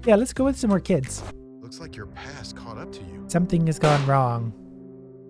Yeah, let's go with some more kids. Looks like your past caught up to you. Something has gone wrong.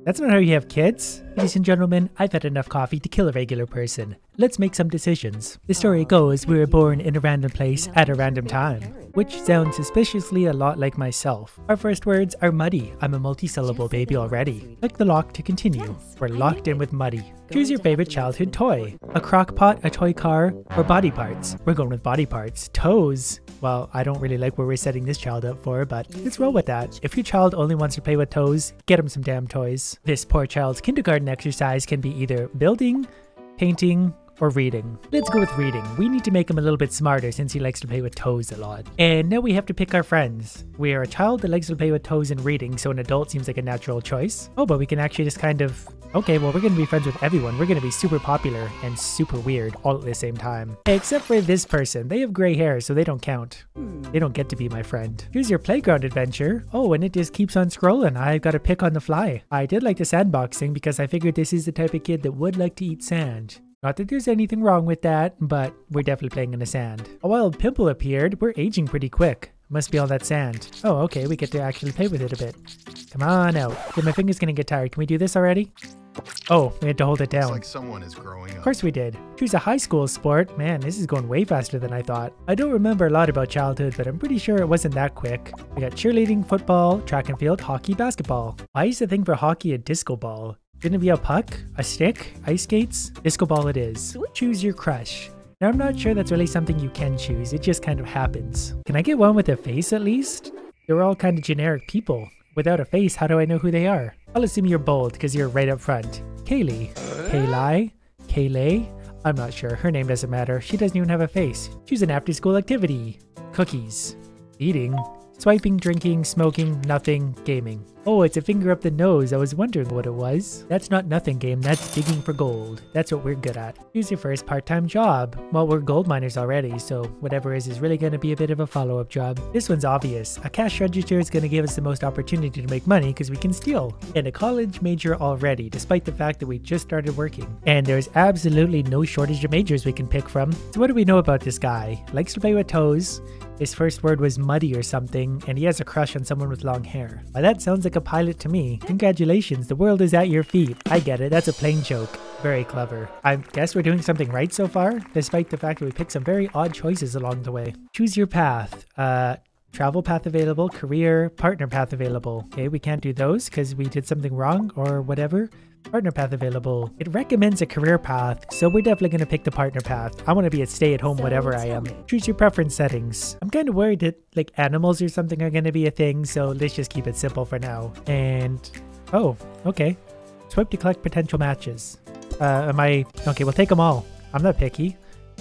That's not how you have kids. Ladies and gentlemen, I've had enough coffee to kill a regular person. Let's make some decisions. The story goes we were born in a random place at a random time, which sounds suspiciously a lot like myself. Our first words are muddy. I'm a multi-syllable baby already. Click the lock to continue. We're locked in with muddy. Choose your favorite childhood toy. A crock pot, a toy car, or body parts. We're going with body parts. Toes. Well, I don't really like where we're setting this child up for, but let's roll with that. If your child only wants to play with toes, get him some damn toys. This poor child's kindergarten exercise can be either building, painting, or reading. Let's go with reading. We need to make him a little bit smarter since he likes to play with toes a lot. And now we have to pick our friends. We are a child that likes to play with toes and reading, so an adult seems like a natural choice. Oh, but we can actually just kind of... Okay, well, we're going to be friends with everyone. We're going to be super popular and super weird all at the same time. Except for this person. They have gray hair, so they don't count. They don't get to be my friend. Here's your playground adventure. Oh, and it just keeps on scrolling. I've got to pick on the fly. I did like the sandboxing because I figured this is the type of kid that would like to eat sand. Not that there's anything wrong with that, but we're definitely playing in the sand. A wild pimple appeared. We're aging pretty quick. Must be all that sand. Oh, okay, we get to actually play with it a bit. Come on out. Yeah, my finger's gonna get tired. Can we do this already? Oh, we had to hold it down. Looks like someone is growing up. Of course we did. Choose a high school sport. Man, this is going way faster than I thought. I don't remember a lot about childhood, but I'm pretty sure it wasn't that quick. We got cheerleading, football, track and field, hockey, basketball. Why is the thing for hockey a disco ball? Shouldn't it be a puck? A stick? Ice skates? Disco ball it is. Choose your crush. Now I'm not sure that's really something you can choose. It just kind of happens. Can I get one with a face at least? They're all kind of generic people. Without a face, how do I know who they are? I'll assume you're bold because you're right up front. Kaylee. Kaylai? Kaylay? I'm not sure. Her name doesn't matter. She doesn't even have a face. Choose an after-school activity. Cookies. Eating. Swiping, drinking, smoking, nothing, gaming. Oh, it's a finger up the nose. I was wondering what it was. That's not nothing game. That's digging for gold. That's what we're good at. Choose your first part-time job. Well, we're gold miners already, so whatever is really going to be a bit of a follow-up job. This one's obvious. A cash register is going to give us the most opportunity to make money because we can steal. And a college major already, despite the fact that we just started working. And there's absolutely no shortage of majors we can pick from. So what do we know about this guy? Likes to play with toes. His first word was muddy or something, and he has a crush on someone with long hair. Well, that sounds like a pilot to me. Congratulations, the world is at your feet. I get it, that's a plain joke. Very clever. I guess we're doing something right so far, despite the fact that we picked some very odd choices along the way. Choose your path. Travel path available, career, partner path available. Okay, we can't do those because we did something wrong or whatever. Partner path available. It recommends a career path, so we're definitely going to pick the partner path. I want to be a stay-at-home whatever I am. Choose your preference settings. I'm kind of worried that like animals or something are going to be a thing, so let's just keep it simple for now. And, oh, okay. Swipe to collect potential matches. Okay, we'll take them all. I'm not picky.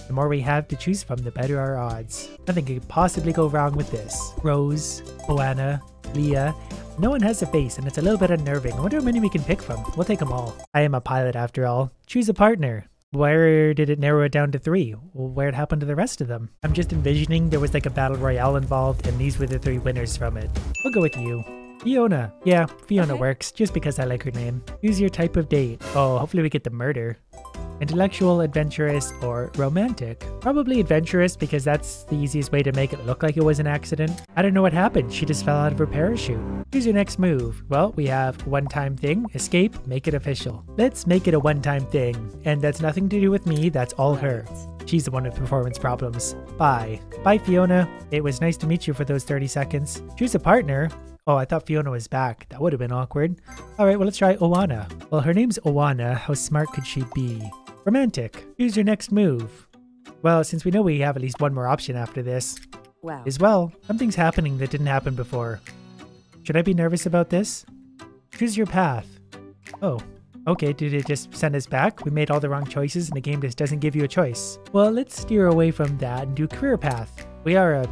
The more we have to choose from, the better our odds. Nothing could possibly go wrong with this. Rose, Joanna, Leah. No one has a face, and it's a little bit unnerving. I wonder how many we can pick from. We'll take them all. I am a pilot after all. Choose a partner. Where did it narrow it down to 3? Well, where'd happen to the rest of them? I'm just envisioning there was like a battle royale involved, and these were the 3 winners from it. We'll go with you. Fiona. Yeah, Fiona works, just because I like her name. Choose your type of date. Oh, hopefully we get the murder. Intellectual, adventurous, or romantic? Probably adventurous because that's the easiest way to make it look like it was an accident. I don't know what happened. She just fell out of her parachute. Choose your next move. Well, we have one-time thing, escape, make it official. Let's make it a one-time thing. And that's nothing to do with me, that's all her. She's the one with performance problems. Bye. Bye, Fiona. It was nice to meet you for those 30 seconds. Choose a partner. Oh, I thought Fiona was back. That would have been awkward. Alright, well let's try Owana. Well, her name's Owana. How smart could she be? Romantic. Choose your next move. Well, since we know we have at least one more option after this. Wow. As well, something's happening that didn't happen before. Should I be nervous about this? Choose your path. Oh. Okay, did it just send us back? We made all the wrong choices and the game just doesn't give you a choice. Well, let's steer away from that and do career path. We are a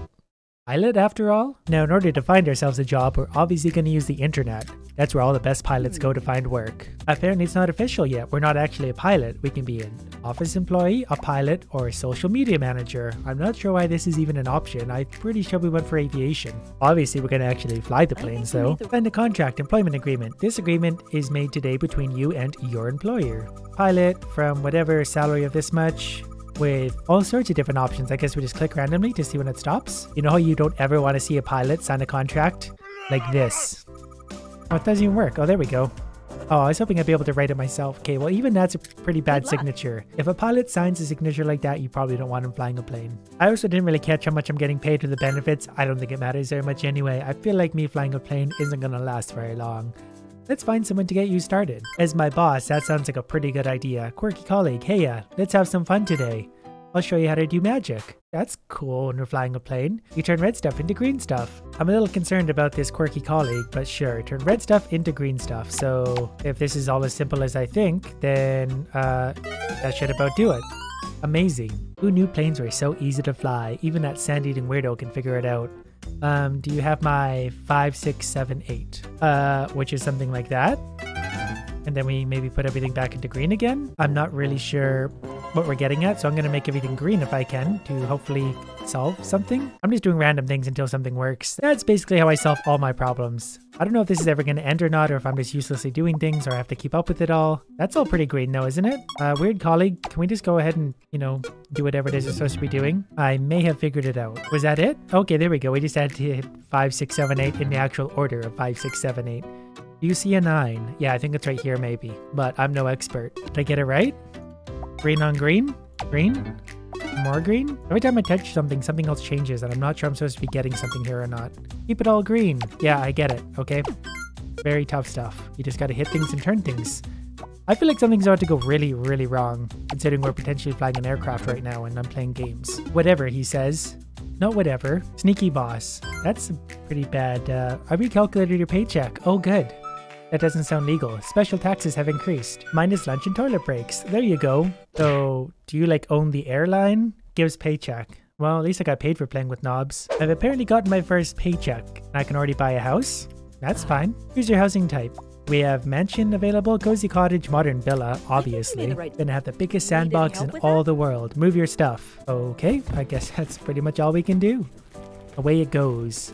pilot after all? Now, in order to find ourselves a job, we're obviously going to use the internet. That's where all the best pilots go to find work. Apparently it's not official yet. We're not actually a pilot. We can be an office employee, a pilot, or a social media manager. I'm not sure why this is even an option. I'm pretty sure we went for aviation. Obviously we're going to actually fly the planes though. Sign a contract, employment agreement. This agreement is made today between you and your employer. Pilot from whatever, salary of this much. with all sorts of different options. I guess we just click randomly to see when it stops. You know how you don't ever want to see a pilot sign a contract? Like this. Oh, it doesn't even work. Oh, there we go. Oh, I was hoping I'd be able to write it myself. Okay, well, even that's a pretty bad signature. If a pilot signs a signature like that, you probably don't want him flying a plane. I also didn't really catch how much I'm getting paid for the benefits. I don't think it matters very much anyway. I feel like me flying a plane isn't going to last very long. Let's find someone to get you started. As my boss, that sounds like a pretty good idea. Quirky colleague, hey, let's have some fun today. I'll show you how to do magic. That's cool when we're flying a plane. You turn red stuff into green stuff. I'm a little concerned about this quirky colleague, but sure, turn red stuff into green stuff. So if this is all as simple as I think, then that should about do it. Amazing. Who knew planes were so easy to fly? Even that sand-eating weirdo can figure it out. Do you have my 5, 6, 7, 8? Which is something like that. And then we maybe put everything back into green again. I'm not really sure what we're getting at, so I'm going to make everything green if I can to hopefully solve something. I'm just doing random things until something works. That's basically how I solve all my problems. I don't know if this is ever going to end or not, or if I'm just uselessly doing things or I have to keep up with it all. That's all pretty green though, isn't it? Weird colleague, can we just go ahead and, you know, do whatever it is we're supposed to be doing? I may have figured it out. Was that it? Okay, there we go. We just had to hit 5, 6, 7, 8 in the actual order of 5, 6, 7, 8. You see a 9. Yeah, I think it's right here maybe, but I'm no expert. Did I get it right? Green on green? Green? More green? Every time I touch something, something else changes, and I'm not sure I'm supposed to be getting something here or not. Keep it all green. Yeah, I get it, okay? Very tough stuff. You just gotta hit things and turn things. I feel like something's about to go really, really wrong, considering we're potentially flying an aircraft right now and I'm playing games. Whatever, he says. Not whatever. Sneaky boss. That's pretty bad. I recalculated your paycheck. Oh, good. That doesn't sound legal. Special taxes have increased. Minus lunch and toilet breaks. There you go. So, do you like own the airline? Gives paycheck. Well, at least I got paid for playing with knobs. I've apparently gotten my first paycheck. I can already buy a house? That's fine. Here's your housing type. We have mansion available, cozy cottage, modern villa, obviously. Gonna have the biggest sandbox in all the world. Move your stuff. Okay, I guess that's pretty much all we can do. Away it goes.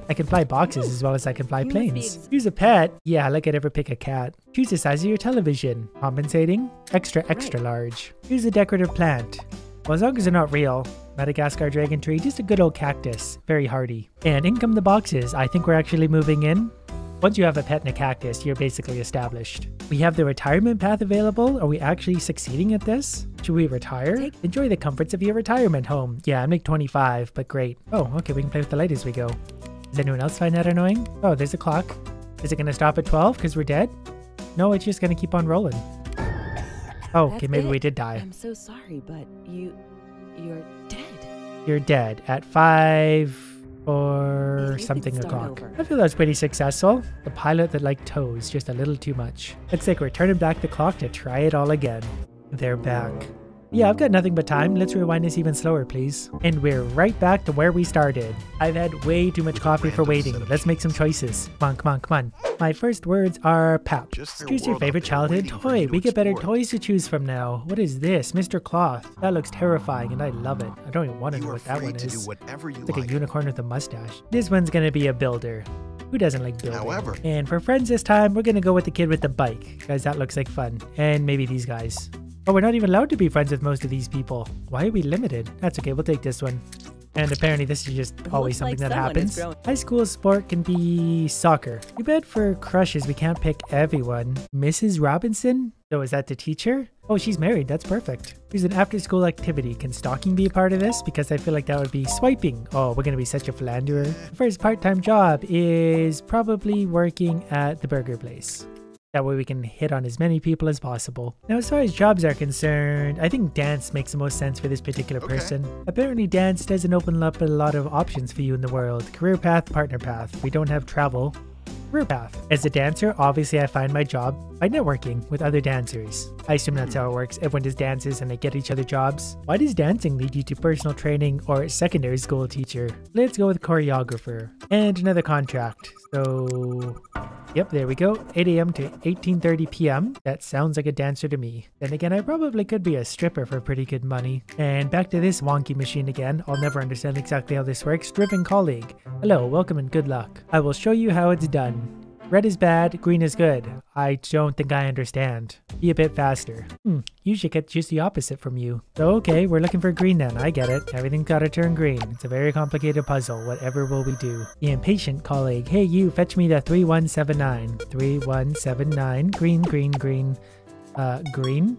I can fly boxes as well as I can fly planes. Choose a pet. Yeah, like I'd ever pick a cat. Choose the size of your television. Compensating. Extra, extra large. Choose a decorative plant. Well, as long as they're not real. Madagascar dragon tree, just a good old cactus. Very hardy. And in come the boxes. I think we're actually moving in. Once you have a pet and a cactus, you're basically established. We have the retirement path available. Are we actually succeeding at this? Should we retire? Enjoy the comforts of your retirement home. Yeah, I make 25, but great. Oh, okay, we can play with the light as we go. Does anyone else find that annoying? Oh, there's a clock. Is it going to stop at 12 because we're dead? No, it's just going to keep on rolling. Oh, okay, maybe we did die. I'm so sorry, but you're dead. You're dead at 5 or something o'clock. I feel that was pretty successful. The pilot that liked toes just a little too much. Looks like we're turning back the clock to try it all again. They're back. Yeah, I've got nothing but time. Let's rewind this even slower, please. And we're right back to where we started. I've had way too much coffee for waiting. Let's make some choices. Come on, come on, come on. My first words are pap. Choose your favorite childhood toy. We get better toys to choose from now. What is this? Mr. Cloth. That looks terrifying and I love it. I don't even want to know what that one is. It's like a unicorn with a mustache. This one's gonna be a builder. Who doesn't like building? However, and for friends this time, we're gonna go with the kid with the bike. Guys, that looks like fun. And maybe these guys. Oh, we're not even allowed to be friends with most of these people. Why are we limited? That's okay, we'll take this one. And apparently this is just always something that happens. High school sport can be soccer. Too bad for crushes, we can't pick everyone. Mrs. Robinson? So is that the teacher? Oh, she's married, that's perfect. Here's an after school activity. Can stalking be a part of this? Because I feel like that would be swiping. Oh, we're gonna be such a philanderer. The first part-time job is probably working at the burger place. That way we can hit on as many people as possible. Now, as far as jobs are concerned, I think dance makes the most sense for this particular person. Apparently dance doesn't open up a lot of options for you in the world. Career path, partner path. We don't have travel. Career path. As a dancer, obviously I find my job by networking with other dancers. I assume that's how it works. Everyone just dances and they get each other jobs. Why does dancing lead you to personal training or secondary school teacher? Let's go with choreographer. And another contract. So... Yep, there we go. 8 a.m. to 18:30 p.m. That sounds like a dancer to me. Then again, I probably could be a stripper for pretty good money. And back to this wonky machine again. I'll never understand exactly how this works. Driven colleague. Hello, welcome and good luck. I will show you how it's done. Red is bad, green is good. I don't think I understand. Be a bit faster. Usually get just the opposite from you. So okay, we're looking for green then. I get it. Everything's gotta turn green. It's a very complicated puzzle. Whatever will we do? The impatient colleague. Hey you, fetch me the 3179. 3179. Green, green, green. Green?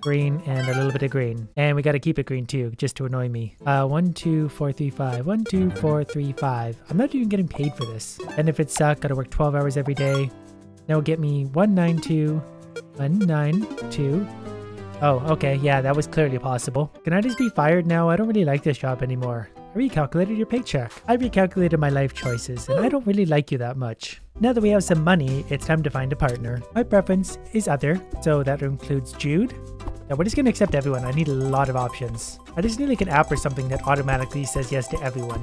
Green and a little bit of green. And we gotta keep it green too, just to annoy me. 1, 2, 4, 3, 5. 1, 2, 4, 3, 5. I'm not even getting paid for this. And if it sucks, gotta work 12 hours every day. That'll get me 192. 192. Oh, okay. Yeah, that was clearly possible. Can I just be fired now? I don't really like this job anymore. I recalculated your paycheck. I recalculated my life choices, and I don't really like you that much. Now that we have some money, it's time to find a partner. My preference is other, so that includes Jude. Now we're just gonna accept everyone. I need a lot of options. I just need like an app or something that automatically says yes to everyone.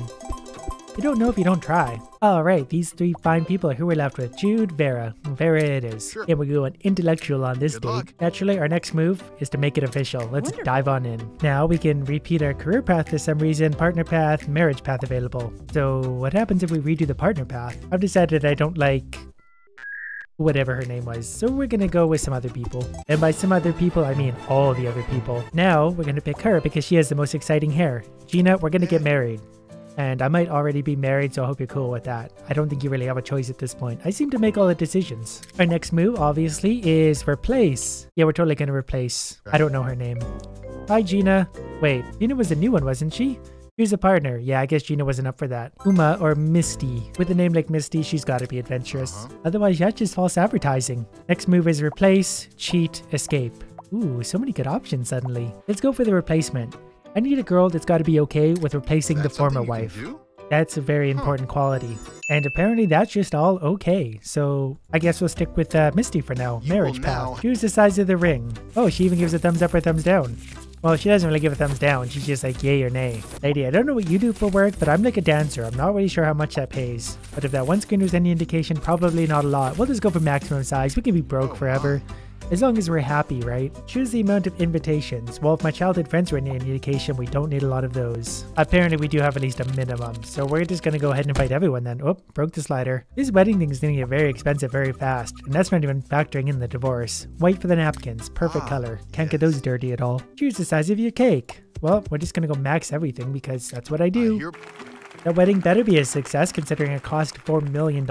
You don't know if you don't try. Alright, these 3 fine people are who we're left with. Jude, Vera. Vera it is. Sure. And we're going intellectual on this Good date. luck. Naturally, our next move is to make it official. Let's Wonderful. dive on in. Now we can repeat our career path for some reason, partner path, marriage path available. So what happens if we redo the partner path? I've decided I don't like whatever her name was, so we're gonna go with some other people. And by some other people, I mean all the other people. Now we're gonna pick her because she has the most exciting hair. Gina, we're gonna get married. And I might already be married, so I hope you're cool with that. I don't think you really have a choice at this point. I seem to make all the decisions. Our next move, obviously, is replace. Yeah, we're totally gonna replace. I don't know her name. Hi, Gina. Wait, Gina was a new one, wasn't she? Here's a partner. Yeah, I guess Gina wasn't up for that. Uma or Misty. With a name like Misty, she's gotta be adventurous. Otherwise, that's just false advertising. Next move is replace, cheat, escape. Ooh, so many good options suddenly. Let's go for the replacement. I need a girl that's got to be okay with replacing the That's former something you wife. can do? That's a very important quality. And apparently that's just all okay. So I guess we'll stick with Misty for now. You Marriage will path. now- Choose the size of the ring. Oh, she even gives a thumbs up or thumbs down. Well, she doesn't really give a thumbs down. She's just like yay or nay. Lady, I don't know what you do for work, but I'm like a dancer. I'm not really sure how much that pays. But if that one screen was any indication, probably not a lot. We'll just go for maximum size. We can be broke Oh, forever. As long as we're happy, right? Choose the amount of invitations. Well, if my childhood friends were any indication, we don't need a lot of those. Apparently, we do have at least a minimum. So we're just gonna go ahead and invite everyone then. Oh, broke the slider. This wedding thing is gonna get very expensive very fast. And that's not even factoring in the divorce. White for the napkins. Perfect color. Can't get those dirty at all. Choose the size of your cake. Well, we're just gonna go max everything because that's what I I do. hear- That wedding better be a success considering it cost $4 million.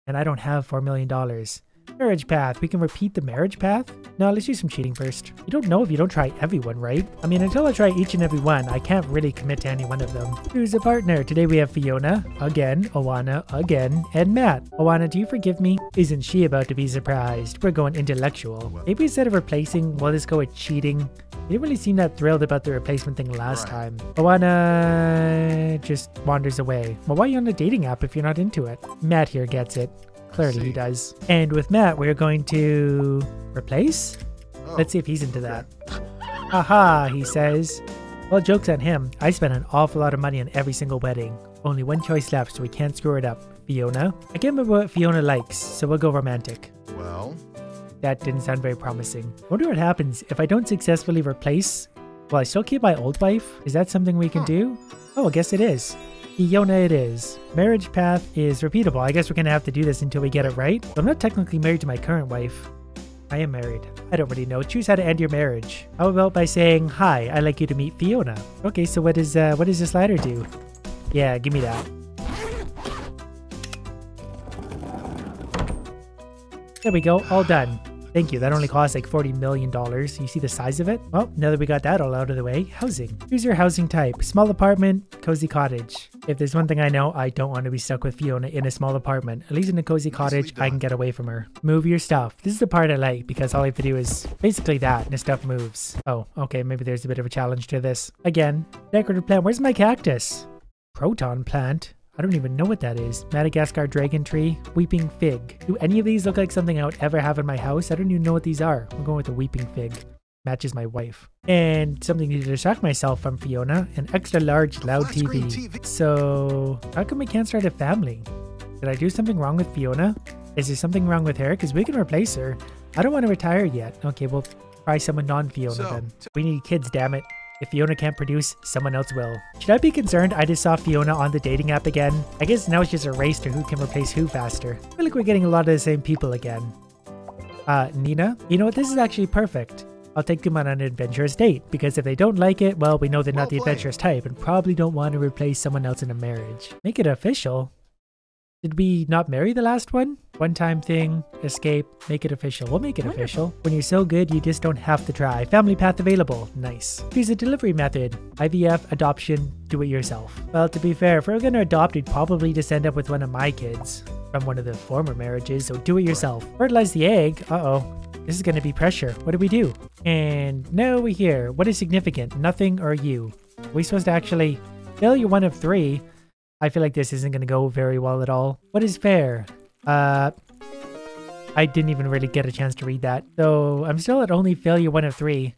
And I don't have $4 million. Marriage path. We can repeat the marriage path? No, let's do some cheating first. You don't know if you don't try everyone, right? I mean, until I try each and every one, I can't really commit to any one of them. Who's a partner? Today we have Fiona, again, Oana, again, and Matt. Oana, do you forgive me? Isn't she about to be surprised? We're going intellectual. Maybe instead of replacing, we'll just go with cheating. You didn't really seem that thrilled about the replacement thing last time. Oana just wanders away. Well, why are you on a dating app if you're not into it? Matt here gets it. Clearly he does. And with Matt, we're going to replace? Oh, Let's see if he's into that. Haha, he says. Well, joke's on him. I spent an awful lot of money on every single wedding. Only one choice left, so we can't screw it up. Fiona? I can't remember what Fiona likes, so we'll go romantic. Well, That didn't sound very promising. Wonder what happens if I don't successfully replace. Will I still keep my old wife? Is that something we can do? Oh, I guess it is. Fiona it is. Marriage path is repeatable. I guess we're gonna have to do this until we get it right. I'm not technically married to my current wife. I am married. I don't really know. Choose how to end your marriage. How about by saying, hi, I'd like you to meet Fiona. Okay, so what does the slider do? Yeah, give me that. There we go, all done. Thank you, that only cost like $40 million. You see the size of it? Well, now that we got that all out of the way, housing. Choose your housing type. Small apartment, cozy cottage. If there's one thing I know, I don't want to be stuck with Fiona in a small apartment. At least in a cozy cottage, I can get away from her. Move your stuff. This is the part I like because all I have to do is basically that and the stuff moves. Oh, okay, maybe there's a bit of a challenge to this. Again, decorative plant. Where's my cactus? Proton plant. I don't even know what that is. Madagascar dragon tree, weeping fig. Do any of these look like something I would ever have in my house? I don't even know what these are. I'm going with the weeping fig. Matches my wife. And something to distract myself from Fiona, an extra large loud Flat-screen TV. TV. So how come we can't start a family? Did I do something wrong with Fiona? Is there something wrong with her? Because we can replace her. I don't want to retire yet. Okay, we'll try someone non-Fiona So, then. We need kids, damn it. If Fiona can't produce, someone else will. Should I be concerned I just saw Fiona on the dating app again? I guess now it's just a race to who can replace who faster. I feel like we're getting a lot of the same people again. Nina, you know what? This is actually perfect. I'll take them on an adventurous date, because if they don't like it, well, we know they're not the adventurous type and probably don't want to replace someone else in a marriage. Make it official. Did we not marry the last one? One-time thing, escape, make it official. We'll make it official. When you're so good, you just don't have to try. Family path available. Nice. Here's a delivery method. IVF, adoption, do it yourself. Well, to be fair, if we're gonna adopt, we'd probably just end up with one of my kids from one of the former marriages, so do it yourself. Fertilize the egg. Uh-oh. This is gonna be pressure. What do we do? And now we're here. What is significant? Nothing or you? Are we supposed to actually failure 1 of 3? I feel like this isn't going to go very well at all. What is fair? I didn't even really get a chance to read that. So I'm still at only failure 1 of 3.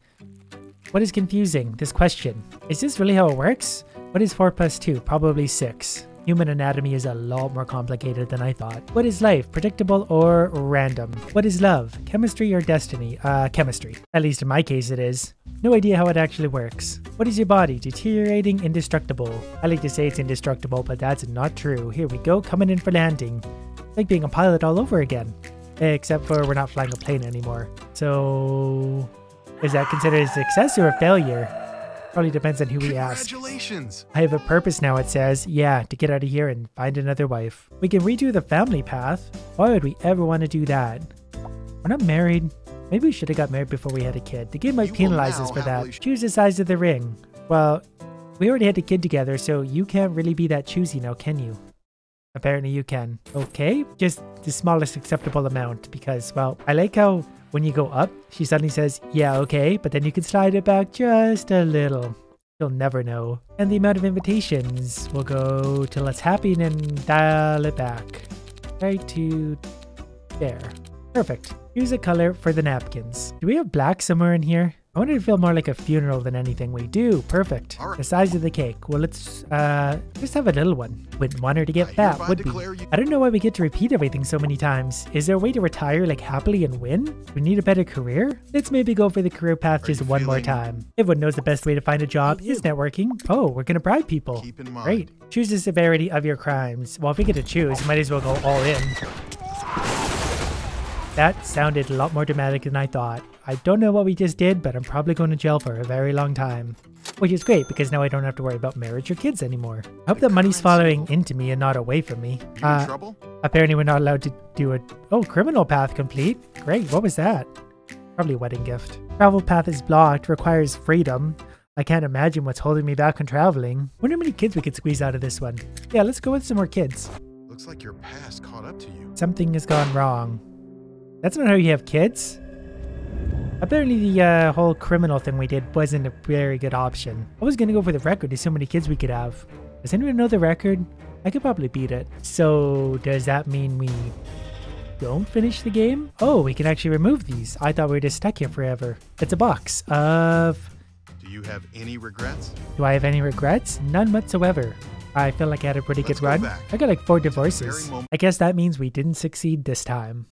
What is confusing? This question. Is this really how it works? What is 4 plus 2? Probably 6. Human anatomy is a lot more complicated than I thought. What is life? Predictable or random? What is love? Chemistry or destiny? Chemistry. At least in my case it is. No idea how it actually works. What is your body? Deteriorating, indestructible. I like to say it's indestructible, but that's not true. Here we go, coming in for landing. Like being a pilot all over again. Except for we're not flying a plane anymore. So is that considered a success or a failure? Probably depends on who we ask. Congratulations! I have a purpose now, it says. Yeah, to get out of here and find another wife. We can redo the family path. Why would we ever want to do that? We're not married. Maybe we should have got married before we had a kid. The game might penalize us for that. Choose the size of the ring. Well, we already had a kid together, so you can't really be that choosy now, can you? Apparently you can. Okay, just the smallest acceptable amount because, well, I like how when you go up, she suddenly says, yeah, okay, but then you can slide it back just a little. You'll never know. And the amount of invitations will go till it's happy and then dial it back. Right to there. Perfect. Here's a color for the napkins. Do we have black somewhere in here? I want it to feel more like a funeral than anything. We do. Perfect. Right. The size of the cake. Well, let's just have a little one. Wouldn't want her to get fat, would we? I don't know why we get to repeat everything so many times. Is there a way to retire like happily and win? We need a better career? Let's maybe go for the career path just one more time. Everyone knows the best way to find a job is networking. Oh, we're gonna bribe people. Keep in mind. Great. Choose the severity of your crimes. Well, if we get to choose, might as well go all in. That sounded a lot more dramatic than I thought. I don't know what we just did, but I'm probably going to jail for a very long time. Which is great, because now I don't have to worry about marriage or kids anymore. I hope that money's following into me and not away from me. You in trouble? Apparently we're not allowed to do it. Oh, criminal path complete. Great, what was that? Probably a wedding gift. Travel path is blocked, requires freedom. I can't imagine what's holding me back on traveling. Wonder how many kids we could squeeze out of this one. Yeah, let's go with some more kids. Looks like your past caught up to you. Something has gone wrong. That's not how you have kids. Apparently the whole criminal thing we did wasn't a very good option. I was gonna go for the record. There's so many kids we could have. Does anyone know the record? I could probably beat it. So does that mean we don't finish the game? Oh, we can actually remove these. I thought we were just stuck here forever. It's a box of... Do you have any regrets? Do I have any regrets? None whatsoever. I feel like I had a pretty good run. I got like 4 divorces. I guess that means we didn't succeed this time.